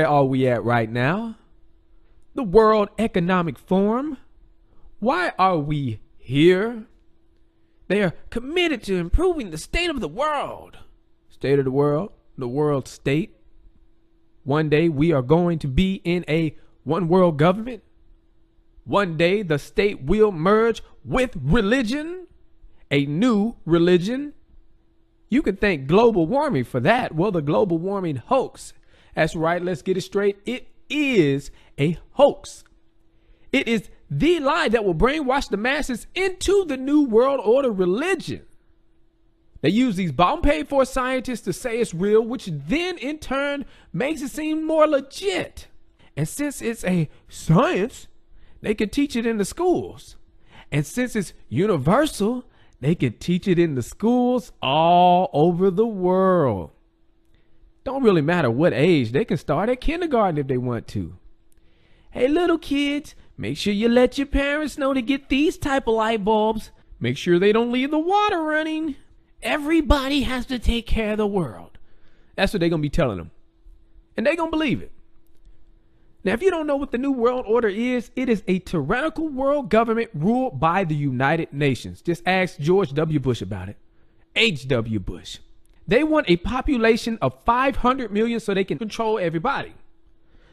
Where are we at right now? The World Economic Forum. Why are we here? They are committed to improving the state of the world. State of the world state. One day we are going to be in a one world government. One day the state will merge with religion, a new religion. You can thank global warming for that. Well, the global warming hoax. That's right. Let's get it straight. It is a hoax. It is the lie that will brainwash the masses into the new world order religion. They use these bomb paid for scientists to say it's real, which then in turn makes it seem more legit. And since it's a science, they can teach it in the schools. And since it's universal, they can teach it in the schools all over the world. Don't really matter what age. They can start at kindergarten if they want to. Hey, little kids, make sure you let your parents know to get these type of light bulbs. Make sure they don't leave the water running. Everybody has to take care of the world. That's what they're going to be telling them. And they're going to believe it. Now, if you don't know what the New World Order is, it is a tyrannical world government ruled by the United Nations. Just ask George W. Bush about it. H.W. Bush. They want a population of 500 million so they can control everybody.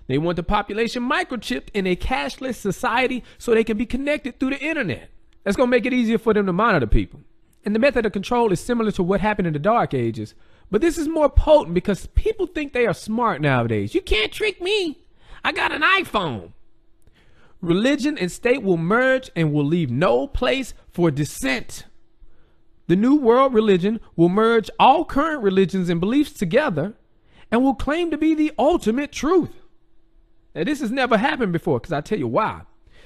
They want the population microchipped in a cashless society so they can be connected through the internet. That's going to make it easier for them to monitor people. And the method of control is similar to what happened in the Dark Ages. But this is more potent because people think they are smart nowadays. You can't trick me. I got an iPhone. Religion and state will merge and will leave no place for dissent. The new world religion will merge all current religions and beliefs together and will claim to be the ultimate truth. Now, this has never happened before, because I'll tell you why.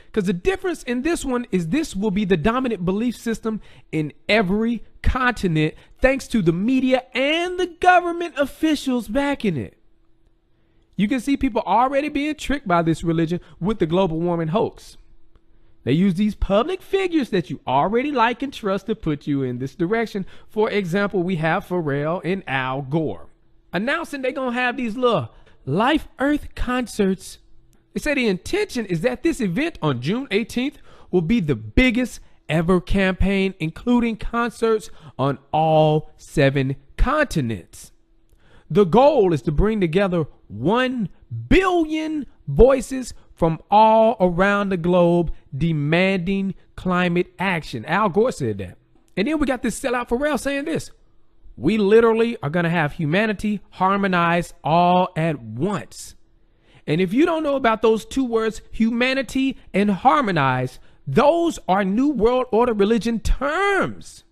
Because the difference in this one is this will be the dominant belief system in every continent, thanks to the media and the government officials backing it. You can see people already being tricked by this religion with the global warming hoax. They use these public figures that you already like and trust to put you in this direction. For example, we have Pharrell and Al Gore announcing they're going to have these little Life Earth concerts. They say the intention is that this event on June 18th will be the biggest ever campaign, including concerts on all 7 continents. The goal is to bring together 1 billion voices from all around the globe demanding climate action. Al Gore said that. And then we got this sellout Pharrell saying this: we literally are going to have humanity harmonized all at once. And if you don't know about those 2 words, humanity and harmonize, those are New World Order religion terms.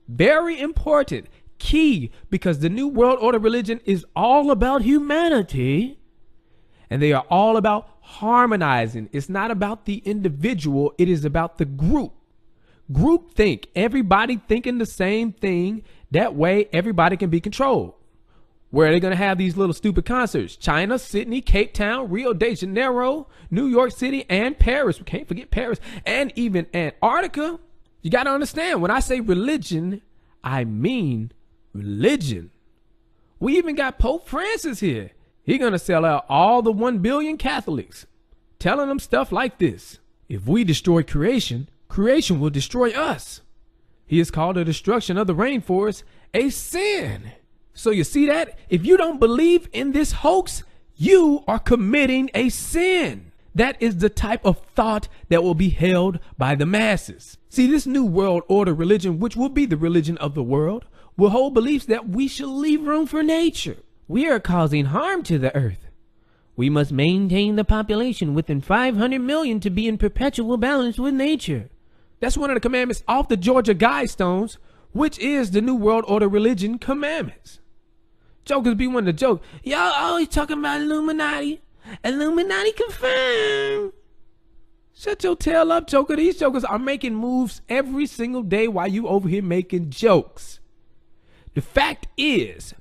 Very important. Key, because the New World Order religion is all about humanity and they are all about harmonizing. It's not about the individual. It is about the group. Group think, everybody thinking the same thing. That way everybody can be controlled. Where are they going to have these little stupid concerts? China, Sydney, Cape Town, Rio de Janeiro, New York City, and Paris. We can't forget Paris, and even Antarctica. You got to understand, when I say religion, I mean religion. We even got Pope Francis here. He's going to sell out all the 1 billion Catholics, telling them stuff like this: if we destroy creation, creation will destroy us. He has called the destruction of the rainforest a sin. So you see that? If you don't believe in this hoax, you are committing a sin. That is the type of thought that will be held by the masses. See, this New World Order religion, which will be the religion of the world, will hold beliefs that we should leave room for nature. We are causing harm to the earth. We must maintain the population within 500 million to be in perpetual balance with nature. That's one of the commandments off the Georgia Guidestones, which is the New World Order religion commandments. Jokers be wanting to joke. Y'all always talking about Illuminati. Illuminati confirmed. Shut your tail up, Joker. These jokers are making moves every single day while you over here making jokes. The fact is,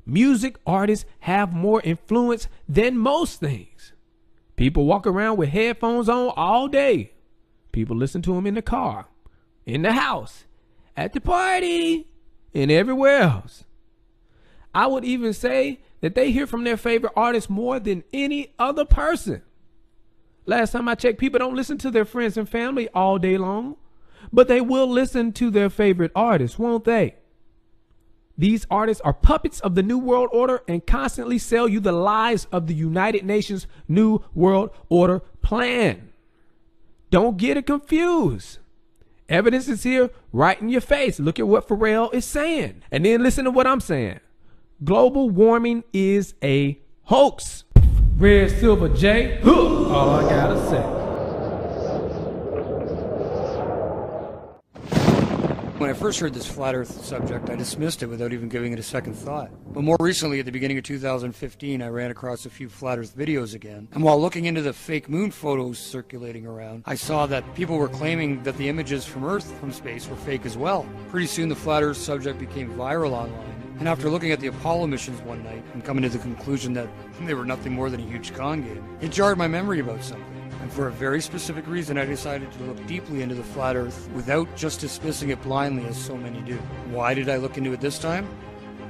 music artists have more influence than most things. People walk around with headphones on all day. People listen to them in the car, in the house, at the party, and everywhere else. I would even say that they hear from their favorite artist more than any other person. Last time I checked, people don't listen to their friends and family all day long, but they will listen to their favorite artists, won't they? These artists are puppets of the New World Order and constantly sell you the lies of the United Nations New World Order plan. Don't get it confused. Evidence is here right in your face. Look at what Pharrell is saying. And then listen to what I'm saying. Global warming is a hoax. Red Silver J, all I gotta say. When I first heard this flat earth subject, I dismissed it without even giving it a second thought. But more recently, at the beginning of 2015, I ran across a few flat earth videos again. And while looking into the fake moon photos circulating around, I saw that people were claiming that the images from Earth from space were fake as well. Pretty soon the flat earth subject became viral online. And after looking at the Apollo missions one night and coming to the conclusion that they were nothing more than a huge con game, it jarred my memory about something. And for a very specific reason, I decided to look deeply into the flat earth without just dismissing it blindly as so many do. Why did I look into it this time?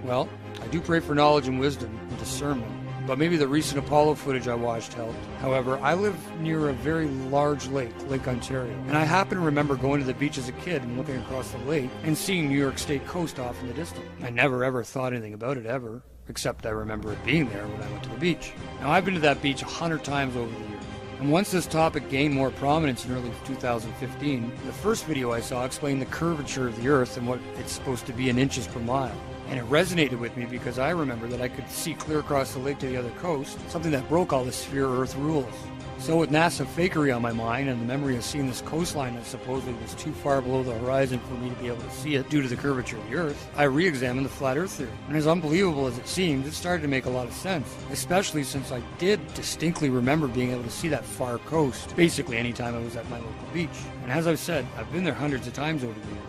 Well, I do pray for knowledge and wisdom and discernment, but maybe the recent Apollo footage I watched helped. However, I live near a very large lake, Lake Ontario, and I happen to remember going to the beach as a kid and looking across the lake and seeing New York State coast off in the distance. I never ever thought anything about it ever, except I remember it being there when I went to the beach. Now, I've been to that beach 100 times over the years. And once this topic gained more prominence in early 2015, the first video I saw explained the curvature of the Earth and what it's supposed to be in inches per mile. And it resonated with me because I remember that I could see clear across the lake to the other coast, something that broke all the sphere Earth rules. So with NASA fakery on my mind and the memory of seeing this coastline that supposedly was too far below the horizon for me to be able to see it due to the curvature of the Earth, I re-examined the flat Earth theory. And as unbelievable as it seemed, it started to make a lot of sense, especially since I did distinctly remember being able to see that far coast basically anytime I was at my local beach. And as I've said, I've been there hundreds of times over the years.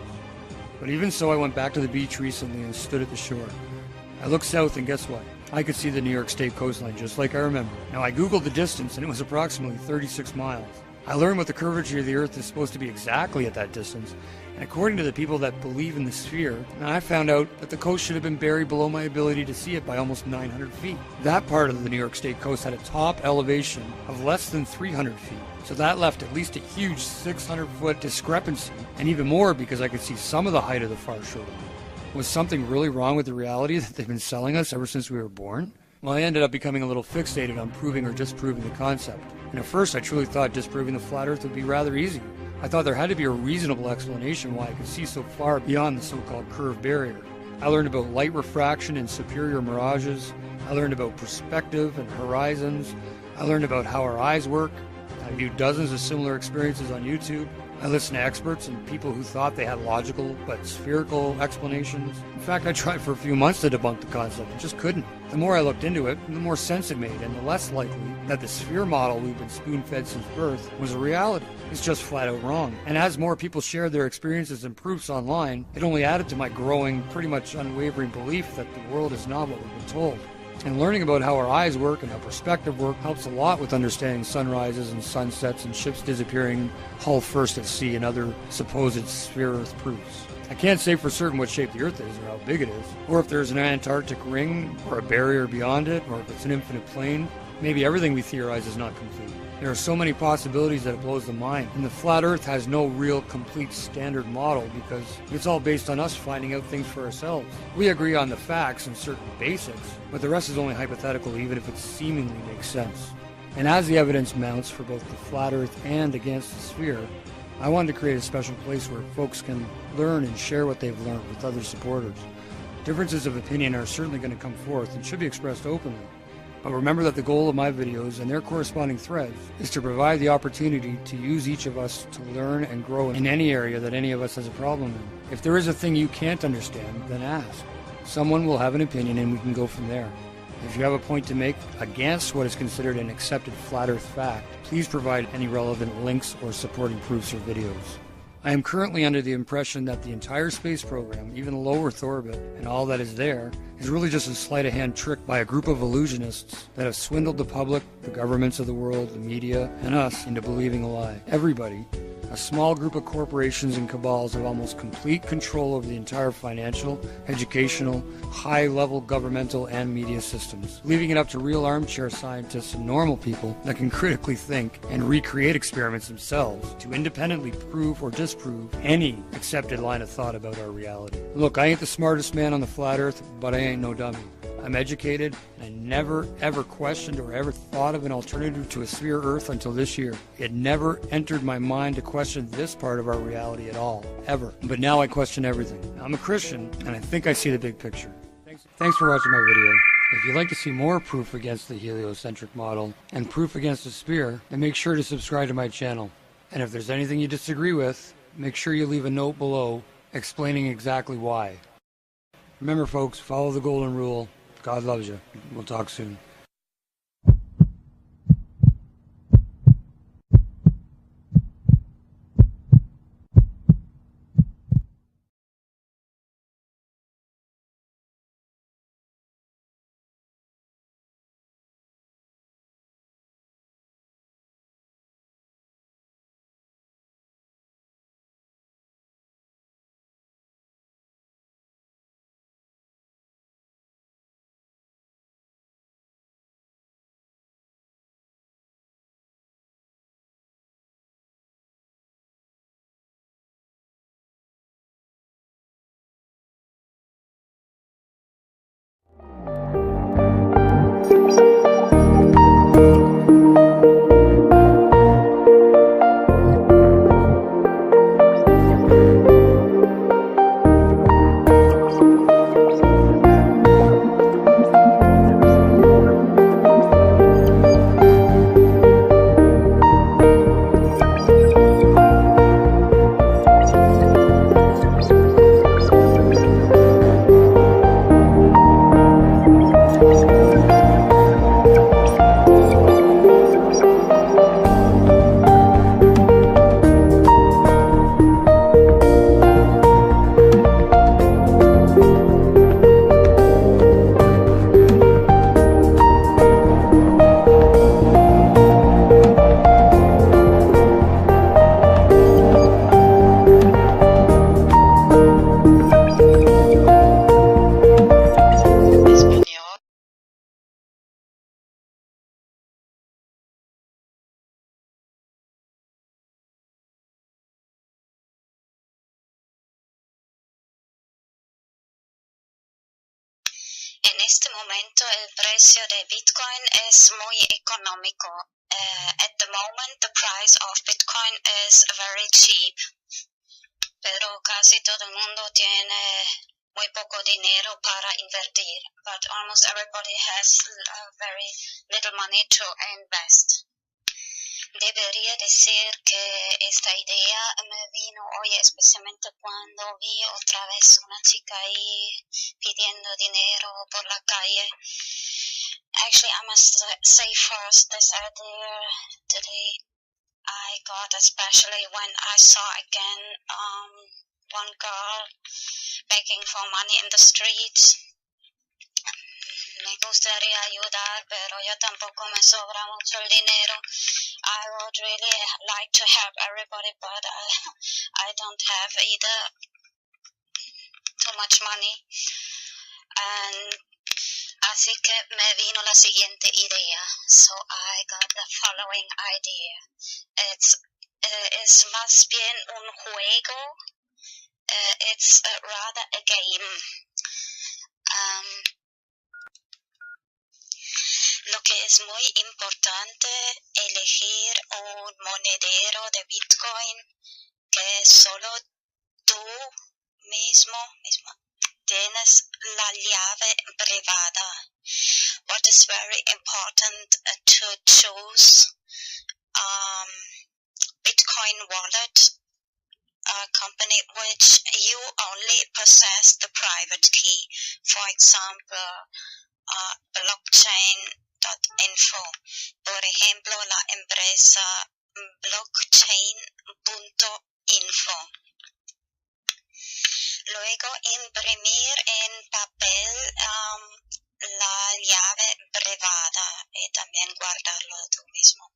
But even so, I went back to the beach recently and stood at the shore. I looked south and guess what? I could see the New York State coastline just like I remember. Now I googled the distance and it was approximately 36 miles. I learned what the curvature of the Earth is supposed to be exactly at that distance, and according to the people that believe in the sphere, I found out that the coast should have been buried below my ability to see it by almost 900 feet. That part of the New York State coast had a top elevation of less than 300 feet. So that left at least a huge 600-foot discrepancy, and even more because I could see some of the height of the far shoreline. Was something really wrong with the reality that they've been selling us ever since we were born? Well, I ended up becoming a little fixated on proving or disproving the concept. And at first I truly thought disproving the flat Earth would be rather easy. I thought there had to be a reasonable explanation why I could see so far beyond the so-called curved barrier. I learned about light refraction and superior mirages. I learned about perspective and horizons. I learned about how our eyes work. I viewed dozens of similar experiences on YouTube. I listened to experts and people who thought they had logical but spherical explanations. In fact, I tried for a few months to debunk the concept and just couldn't. The more I looked into it, the more sense it made, and the less likely that the sphere model we've been spoon-fed since birth was a reality. It's just flat out wrong. And as more people shared their experiences and proofs online, it only added to my growing, pretty much unwavering belief that the world is not what we've been told. And learning about how our eyes work and how perspective work helps a lot with understanding sunrises and sunsets and ships disappearing hull first at sea and other supposed sphere Earth proofs. I can't say for certain what shape the Earth is or how big it is, or if there's an Antarctic ring or a barrier beyond it, or if it's an infinite plane. Maybe everything we theorize is not complete. There are so many possibilities that it blows the mind, and the flat Earth has no real complete standard model because it's all based on us finding out things for ourselves. We agree on the facts and certain basics, but the rest is only hypothetical even if it seemingly makes sense. And as the evidence mounts for both the flat Earth and against the sphere, I wanted to create a special place where folks can learn and share what they've learned with other supporters. Differences of opinion are certainly going to come forth and should be expressed openly. But remember that the goal of my videos and their corresponding threads is to provide the opportunity to use each of us to learn and grow in any area that any of us has a problem in. If there is a thing you can't understand, then ask. Someone will have an opinion and we can go from there. If you have a point to make against what is considered an accepted flat Earth fact, please provide any relevant links or supporting proofs or videos. I am currently under the impression that the entire space program, even the low Earth orbit, and all that is there, is really just a sleight-of-hand trick by a group of illusionists that have swindled the public, the governments of the world, the media, and us into believing a lie. Everybody, A small group of corporations and cabals have almost complete control over the entire financial, educational, high-level governmental and media systems, leaving it up to real armchair scientists and normal people that can critically think and recreate experiments themselves to independently prove or disprove any accepted line of thought about our reality. Look, I ain't the smartest man on the flat earth, but I ain't no dummy. I'm educated, and I never ever questioned or ever thought of an alternative to a sphere Earth until this year. It never entered my mind to question this part of our reality at all, ever. But now I question everything. I'm a Christian, and I think I see the big picture. Thanks for watching my video. If you'd like to see more proof against the heliocentric model and proof against the sphere, then make sure to subscribe to my channel. And if there's anything you disagree with, make sure you leave a note below explaining exactly why. Remember folks, follow the golden rule. God loves you. We'll talk soon. En este momento el precio de Bitcoin es muy económico. At the moment the price of Bitcoin is very cheap. Pero casi todo el mundo tiene muy poco dinero para invertir. But almost everybody has very little money to invest. Debería decir que esta idea me vino hoy especialmente cuando vi otra vez una chica ahí pidiendo dinero por la calle. Actually, I must say first, this idea today I got especially when I saw again one girl begging for money in the streets. Me gustaría ayudar, pero yo tampoco me sobra mucho el dinero. I would really like to help everybody, but I don't have either too much money. And así que me vino la siguiente idea. So I got the following idea. Es más bien un juego. It's rather a game. Lo que es muy importante, elegir un monedero de Bitcoin que solo tú mismo tienes la llave privada. What is very important to choose Bitcoin wallet company which you only possess the private key. For example, blockchain.info. Por ejemplo, la empresa blockchain.info. Luego, imprimir en papel la llave privada y también guardarlo tú mismo.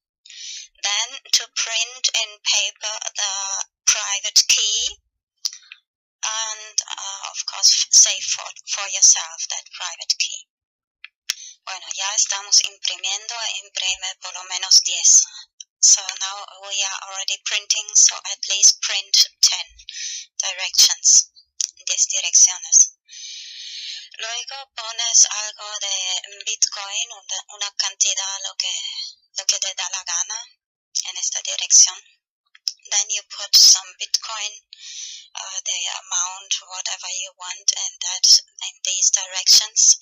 Then, to print in paper the private key, and of course save for yourself that private key. Bueno, ya estamos imprimiendo, imprime por lo menos 10. So now we are already printing, so at least print 10 directions, 10 direcciones. Luego pones algo de Bitcoin, una cantidad, lo que te da la gana en esta dirección. Then you put some Bitcoin, the amount, whatever you want, and that in these directions.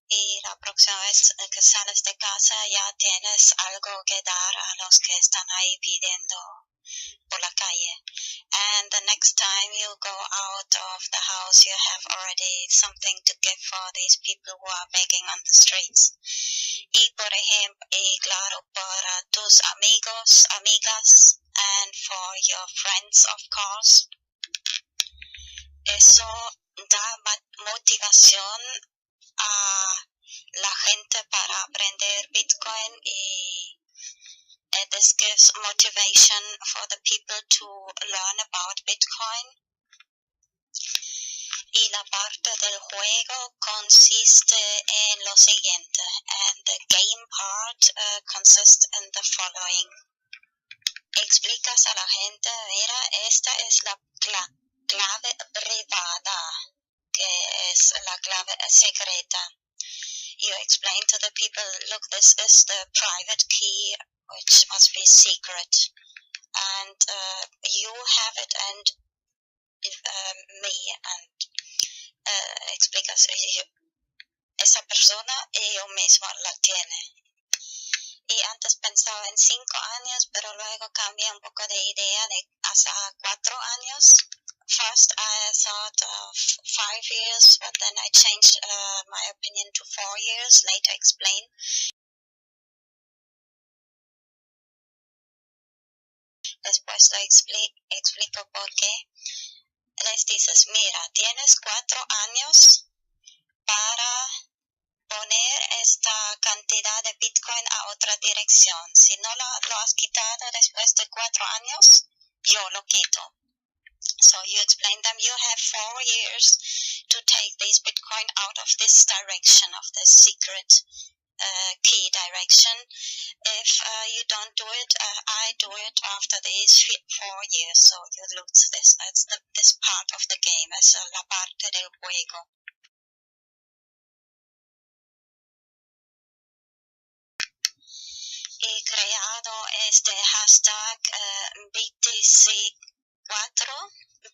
Y la próxima vez que sales de casa ya tienes algo que dar a los que están ahí pidiendo por la calle. And the next time you go out of the house, you have already something to give for these people who are begging on the streets. Y por ejemplo, y claro, para tus amigos, amigas, and for your friends, of course. Eso da motivación a la gente para aprender Bitcoin, y this gives motivation for the people to learn about Bitcoin. Y la parte del juego consiste en lo siguiente, and the game part consists in the following. Explicas a la gente, mira, esta es la clave privada, que es la clave secreta. You explain to the people, look, this is the private key, which must be secret, and you have it, and me, and explicas, esa persona y yo mismo la tiene. Y antes pensaba en 5 años, pero luego cambié un poco de idea de hasta 4 años. First I thought of 5 years, but then I changed my opinion to 4 years, later explain. Después lo explico por qué. Les dices, mira, tienes 4 años para poner esta cantidad de Bitcoin a otra dirección. Si no lo has quitado después de 4 años, yo lo quito. So you explain them, you have 4 years to take this Bitcoin out of this direction, of this secret key direction. If you don't do it, I do it after these 4 years, so you lose this. That's this part of the game, es la parte del juego. He creado este hashtag BTC4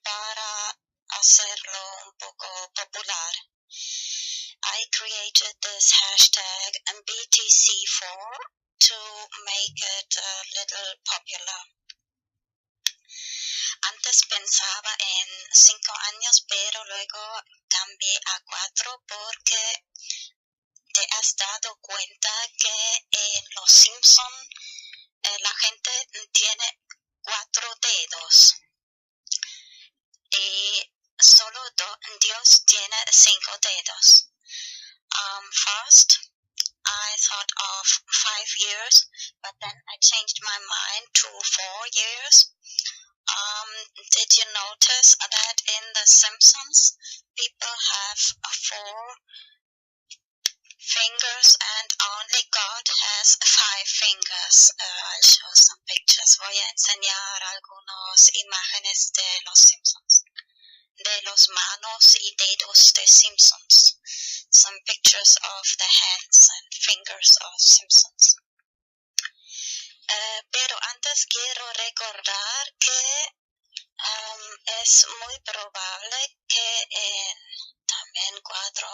para hacerlo un poco popular. I created this hashtag BTC4 to make it a little popular. Antes pensaba en 5 años, pero luego cambié a 4 porque te has dado cuenta que en Los Simpson la gente tiene 4 dedos y solo Dios tiene 5 dedos. First, I thought of 5 years, but then I changed my mind to 4 years. Did you notice that in The Simpsons, people have 4 fingers and only God has 5 fingers? I'll show some pictures. Voy a enseñar algunas imágenes de Los Simpsons, de los manos y dedos de Simpsons. Some pictures of the hands and fingers of Simpsons. Pero antes quiero recordar que es muy probable que en también 4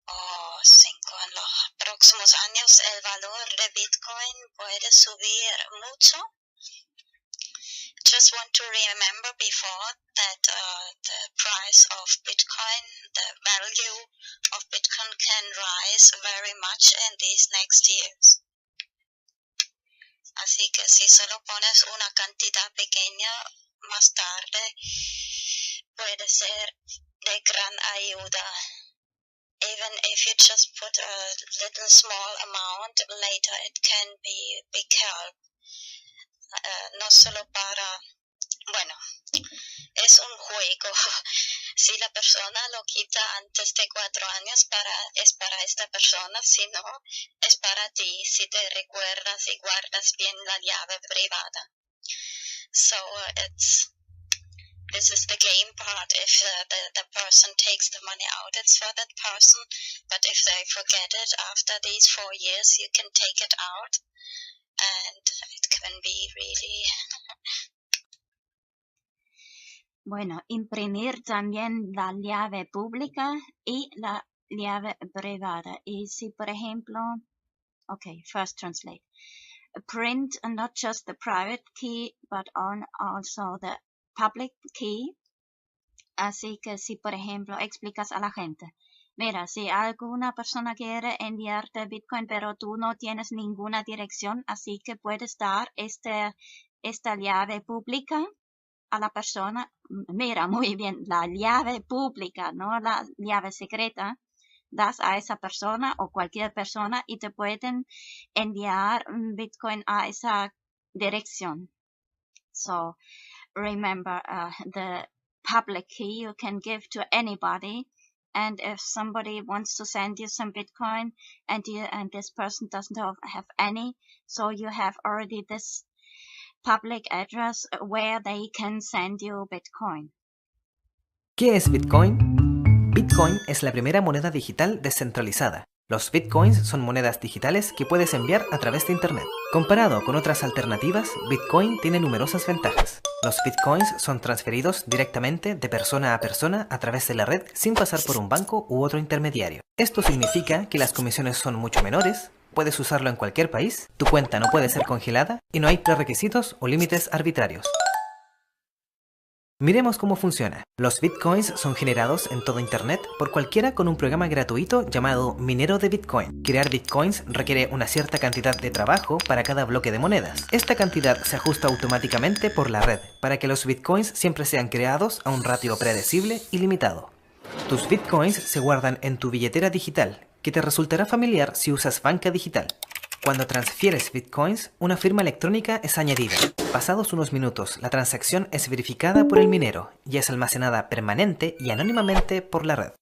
o 5 en los próximos años el valor de Bitcoin puede subir mucho. Just want to remember before that the price of Bitcoin, the value of Bitcoin can rise very much in these next years. Así que si solo pones una cantidad pequeña, más tarde puede ser de gran ayuda. Even if you just put a little small amount, later it can be big help. No solo para bueno, es un juego. Si la persona lo quita antes de 4 años, es para esta persona, si no, es para ti, si te recuerdas y guardas bien la llave privada. So this is the game part. If the person takes the money out, it's for that person. But if they forget it after these 4 years, you can take it out. And it can be really... Bueno, imprimir también la llave pública y la llave privada. Y si, por ejemplo, okay, first translate. Print not just the private key, but also the public key. Así que si, por ejemplo, explicas a la gente, mira, si alguna persona quiere enviarte Bitcoin, pero tú no tienes ninguna dirección, así que puedes dar esta llave pública a la persona. Mira, muy bien, la llave pública, no la llave secreta, das a esa persona o cualquier persona y te pueden enviar Bitcoin a esa dirección. So, remember, the public key you can give to anybody, and if somebody wants to send you some Bitcoin and this person doesn't have any, so you have already this public address where they can send you Bitcoin. ¿Qué es Bitcoin? Bitcoin es la primera moneda digital descentralizada. Los Bitcoins son monedas digitales que puedes enviar a través de Internet. Comparado con otras alternativas, Bitcoin tiene numerosas ventajas. Los Bitcoins son transferidos directamente de persona a persona a través de la red sin pasar por un banco u otro intermediario. Esto significa que las comisiones son mucho menores, puedes usarlo en cualquier país, tu cuenta no puede ser congelada y no hay prerequisitos o límites arbitrarios. Miremos cómo funciona. Los Bitcoins son generados en todo Internet por cualquiera con un programa gratuito llamado minero de Bitcoin. Crear Bitcoins requiere una cierta cantidad de trabajo para cada bloque de monedas. Esta cantidad se ajusta automáticamente por la red para que los Bitcoins siempre sean creados a un ratio predecible y limitado. Tus Bitcoins se guardan en tu billetera digital, que te resultará familiar si usas banca digital. Cuando transfieres Bitcoins, una firma electrónica es añadida. Pasados unos minutos, la transacción es verificada por el minero y es almacenada permanente y anónimamente por la red.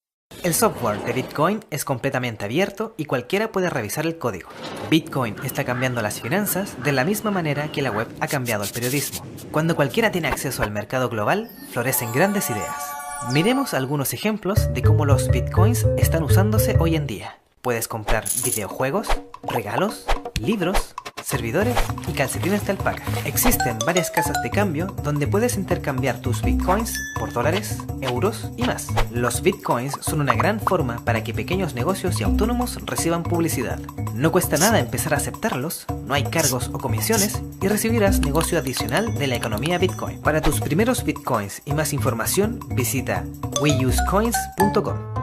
El software de Bitcoin es completamente abierto y cualquiera puede revisar el código. Bitcoin está cambiando las finanzas de la misma manera que la web ha cambiado el periodismo. Cuando cualquiera tiene acceso al mercado global, florecen grandes ideas. Miremos algunos ejemplos de cómo los Bitcoins están usándose hoy en día. Puedes comprar videojuegos, regalos, libros, servidores y calcetines de alpaca. Existen varias casas de cambio donde puedes intercambiar tus Bitcoins por dólares, euros y más. Los Bitcoins son una gran forma para que pequeños negocios y autónomos reciban publicidad. No cuesta nada empezar a aceptarlos, no hay cargos o comisiones y recibirás negocio adicional de la economía Bitcoin. Para tus primeros Bitcoins y más información, visita weusecoins.com.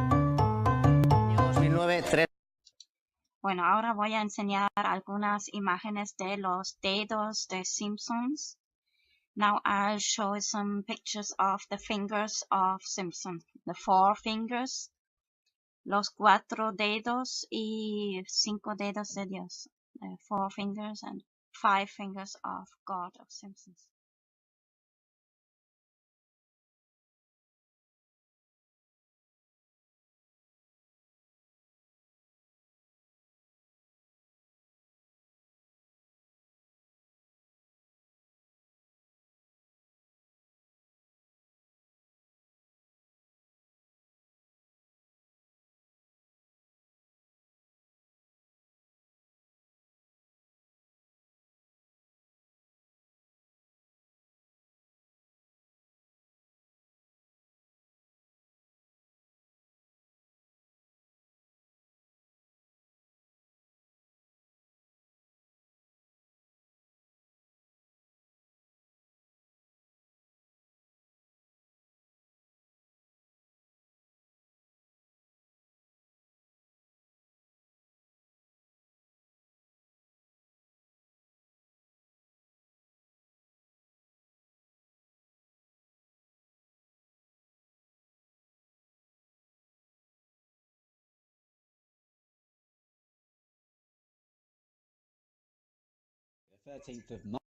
Bueno, ahora voy a enseñar algunas imágenes de los dedos de Simpsons. Now I'll show some pictures of the fingers of Simpson. The 4 fingers, los 4 dedos y 5 dedos de Dios. The 4 fingers and 5 fingers of God of Simpsons. The 13th of March.